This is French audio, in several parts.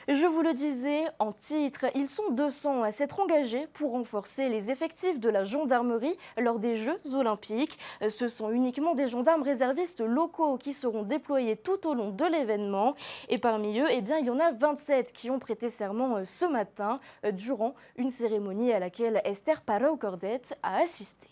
Je vous le disais en titre, ils sont 200 à s'être engagés pour renforcer les effectifs de la gendarmerie lors des Jeux Olympiques. Ce sont uniquement des gendarmes réservistes locaux qui seront déployés tout au long de l'événement. Et parmi eux, il y en a 27 qui ont prêté serment ce matin durant une cérémonie à laquelle Esther Parau-Cordet a assisté.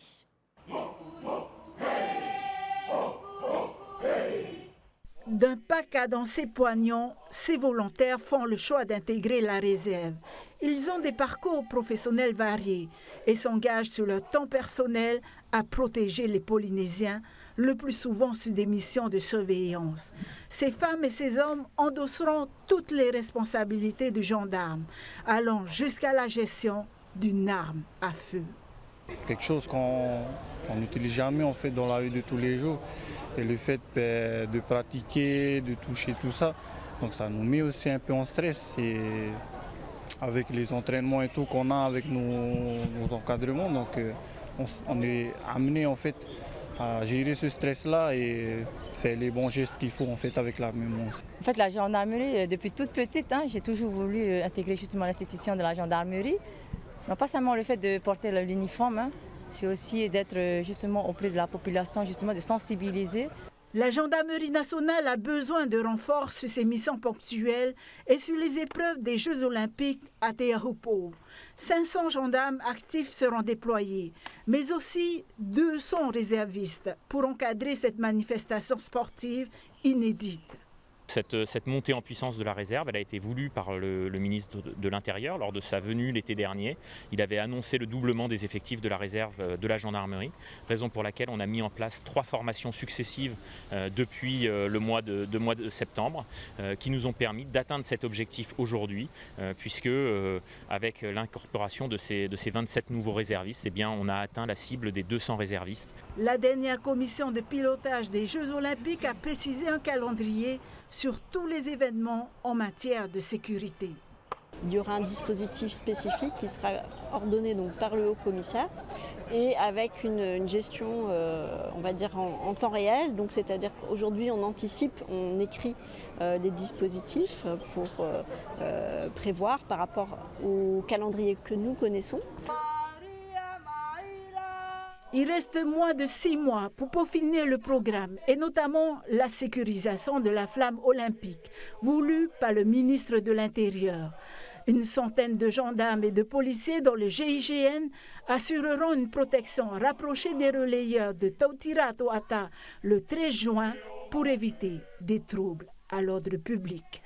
D'un pas cadencé poignant, ces volontaires font le choix d'intégrer la réserve. Ils ont des parcours professionnels variés et s'engagent sur leur temps personnel à protéger les Polynésiens, le plus souvent sur des missions de surveillance. Ces femmes et ces hommes endosseront toutes les responsabilités de gendarmes, allant jusqu'à la gestion d'une arme à feu. Quelque chose qu'on n'utilise jamais en fait dans la vie de tous les jours. Et le fait de pratiquer, de toucher tout ça, donc ça nous met aussi un peu en stress. Et avec les entraînements et tout qu'on a avec nos encadrements, donc on est amené en fait à gérer ce stress-là et faire les bons gestes qu'il faut en fait avec la mémoire. En fait, la gendarmerie, depuis toute petite, j'ai toujours voulu intégrer justement l'institution de la gendarmerie. Non pas seulement le fait de porter l'uniforme, c'est aussi d'être justement auprès de la population, justement de sensibiliser. La gendarmerie nationale a besoin de renforts sur ses missions ponctuelles et sur les épreuves des Jeux olympiques à Te Ahupo'o. 500 gendarmes actifs seront déployés, mais aussi 200 réservistes pour encadrer cette manifestation sportive inédite. Cette montée en puissance de la réserve, elle a été voulue par le ministre de l'Intérieur lors de sa venue l'été dernier. Il avait annoncé le doublement des effectifs de la réserve de la gendarmerie, raison pour laquelle on a mis en place 3 formations successives depuis le mois de septembre, qui nous ont permis d'atteindre cet objectif aujourd'hui, puisque avec l'incorporation de ces 27 nouveaux réservistes, on a atteint la cible des 200 réservistes. La dernière commission de pilotage des Jeux olympiques a précisé un calendrier sur tous les événements en matière de sécurité. Il y aura un dispositif spécifique qui sera ordonné donc par le haut-commissaire et avec une gestion, on va dire, en temps réel. Donc, c'est-à-dire qu'aujourd'hui, on anticipe, on écrit des dispositifs pour prévoir par rapport au calendrier que nous connaissons. Il reste moins de 6 mois pour peaufiner le programme et notamment la sécurisation de la flamme olympique, voulue par le ministre de l'Intérieur. Une centaine de gendarmes et de policiers dans le GIGN assureront une protection rapprochée des relayeurs de Tautira-Toata le 13 juin pour éviter des troubles à l'ordre public.